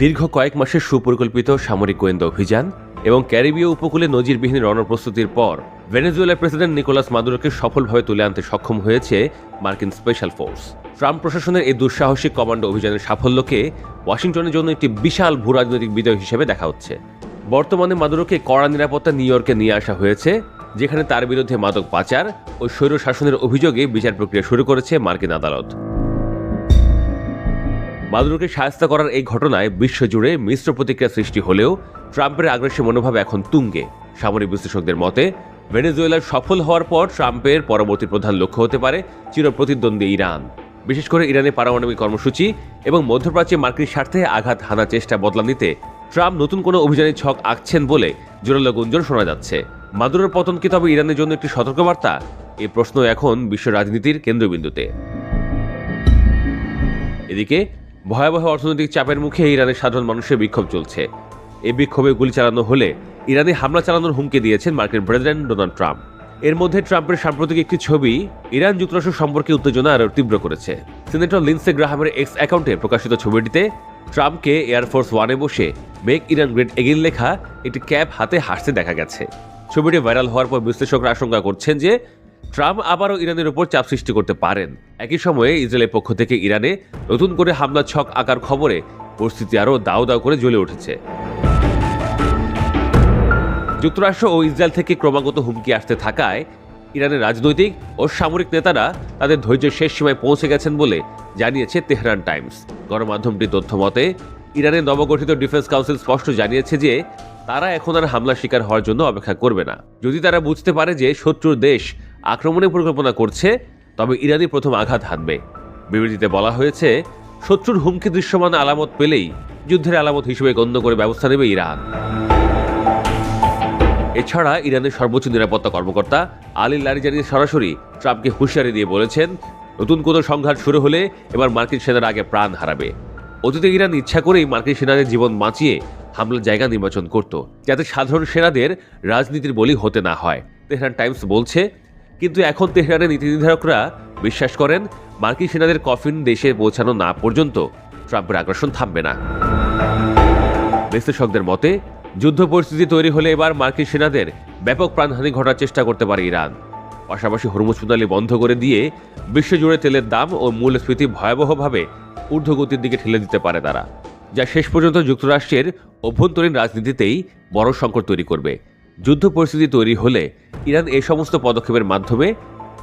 দীর্ঘ কয়েক মাসের সুপরিকল্পিত সামরিক গোয়েন্দা অভিযান এবং ক্যারিবীয় উপকূলে নজিরবিহীন রণপ্রস্তুতির পর ভেনেজুয়েলার প্রেসিডেন্ট নিকোলাস মাদুরোকে সফলভাবে তুলে আনতে সক্ষম হয়েছে মার্কিন স্পেশাল ফোর্স। ট্রাম্প প্রশাসনের এই দুঃসাহসিক কমান্ডো অভিযানের সাফল্যকে ওয়াশিংটনের জন্য একটি বিশাল ভূরাজনৈতিক বিজয় হিসেবে দেখা হচ্ছে। বর্তমানে মাদুরোকে কড়া নিরাপত্তা নিউ ইয়র্কে নিয়ে আসা হয়েছে, যেখানে তার বিরুদ্ধে মাদক পাচার ও স্বৈর শাসনের অভিযোগে বিচার প্রক্রিয়া শুরু করেছে মার্কিন আদালত। মাদুরোকে শায়েস্ত করার এই ঘটনায় বিশ্বজুড়ে মিশ্র প্রতিক্রিয়া সৃষ্টি হলেও ট্রাম্পের আগ্রাসী মনোভাব এখন তুঙ্গে। সামরিক বিশ্লেষকদের মতে, ভেনেজুয়েলার সফল হওয়ার পর ট্রাম্পের পরবর্তী প্রধান লক্ষ্য হতে পারে চিরপ্রতিদ্বন্দ্বী ইরান। বিশেষ করে ইরানের পারমাণবিক কর্মসূচি এবং মধ্যপ্রাচ্যে মার্কিন স্বার্থে আঘাত হানার চেষ্টা বদলা নিতে ট্রাম্প নতুন কোনো অভিযানের ছক আঁকছেন বলে জোরালো গুঞ্জন শোনা যাচ্ছে। মাদুরোর পতন কি তবে ইরানের জন্য একটি সতর্কবার্তা? এই প্রশ্ন এখন বিশ্ব রাজনীতির কেন্দ্রবিন্দুতে। এদিকে ভয়াবহ অর্থনৈতিক চাপের মুখে ইরানের সাধারণ মানুষের বিক্ষোভ চলছে। এই বিক্ষোভে গুলি চালানো হলে ইরানে হামলা চালানোর হুমকি দিয়েছেন মার্কিন প্রেসিডেন্ট ডোনাল্ড ট্রাম্প। এর মধ্যে ট্রাম্পের সাম্প্রতিক একটি ছবি ইরান যুক্তরাষ্ট্র সম্পর্কে উত্তেজনা আরও তীব্র করেছে। সিনেটর লিন্ডসে গ্রাহামের এক্স অ্যাকাউন্টে প্রকাশিত ছবিটিতে ট্রাম্পকে এয়ারফোর্স ওয়ানে বসে মেক ইরান গ্রেট এগেইন লেখা একটি ক্যাপ হাতে হাসতে দেখা গেছে। ছবিটি ভাইরাল হওয়ার পর বিশ্লেষকরা আশঙ্কা করছেন যে ট্রাম্প আবারও ইরানের উপর চাপ সৃষ্টি করতে পারেন। একই সময়ে ইসরায়েলের পক্ষ থেকে ইরানে নতুন করে হামলার ছক আঁকার খবরে পরিস্থিতি আরও দাউ দাউ করে জ্বলে উঠেছে। যুক্তরাষ্ট্র ও ইসরায়েল থেকে ক্রমাগত হুমকি আসতে থাকায় ইরানের রাজনৈতিক ও সামরিক নেতারা তাদের ধৈর্যের শেষ সীমায় পৌঁছে গেছেন বলে জানিয়েছে তেহরান টাইমস। গণমাধ্যমটির তথ্য মতে, ইরানের নবগঠিত ডিফেন্স কাউন্সিল স্পষ্ট জানিয়েছে যে তারা এখন আর হামলার শিকার হওয়ার জন্য অপেক্ষা করবে না। যদি তারা বুঝতে পারে যে শত্রুর দেশ আক্রমণের পরিকল্পনা করছে, তবে ইরানই প্রথম আঘাত হানবে। বিবৃতিতে বলা হয়েছে, শত্রুর হুমকি দৃশ্যমান আলামত পেলেই যুদ্ধের আলামত হিসেবে গণ্য করে ব্যবস্থা নেবে ইরান। এছাড়া ইরানের সর্বোচ্চ নিরাপত্তা কর্মকর্তা আলী লারিজানি সরাসরি ট্রাম্পকে হুঁশিয়ারি দিয়ে বলেছেন, নতুন কোনো সংঘাত শুরু হলে এবার মার্কিন সেনারা আগে প্রাণ হারাবে। অতীতে ইরান ইচ্ছা করেই মার্কিন সেনাদের জীবন বাঁচিয়ে হামলার জায়গা নির্বাচন করত, যাতে সাধারণ সেনাদের রাজনীতির বলি হতে না হয়, তেহরান টাইমস বলছে। কিন্তু এখন তেহরানের নীতি নির্ধারকরা বিশ্বাস করেন, মার্কিন সেনাদের কফিন দেশে পৌঁছানো না পর্যন্ত ট্রাম্পের আগ্রাসন থামবে না। বিশ্লেষকদের মতে, যুদ্ধ পরিস্থিতি তৈরি হলে এবার মার্কিন সেনাদের ব্যাপক প্রাণহানি ঘটার চেষ্টা করতে পারে ইরান। পাশাপাশি হরমুজ প্রণালী বন্ধ করে দিয়ে বিশ্বজুড়ে তেলের দাম ও মূল্যস্ফীতি ভয়াবহভাবে ঊর্ধ্বগতির দিকে ঠেলে দিতে পারে তারা, যা শেষ পর্যন্ত যুক্তরাষ্ট্রের অভ্যন্তরীণ রাজনীতিতেই বড় সংকট তৈরি করবে। যুদ্ধ পরিস্থিতি তৈরি হলে ইরান এই সমস্ত পদক্ষেপের মাধ্যমে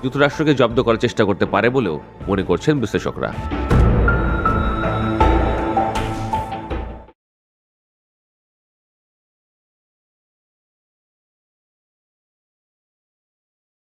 যুক্তরাষ্ট্রকে জব্দ করার চেষ্টা করতে পারে বলেও মনে করছেন বিশ্লেষকরা।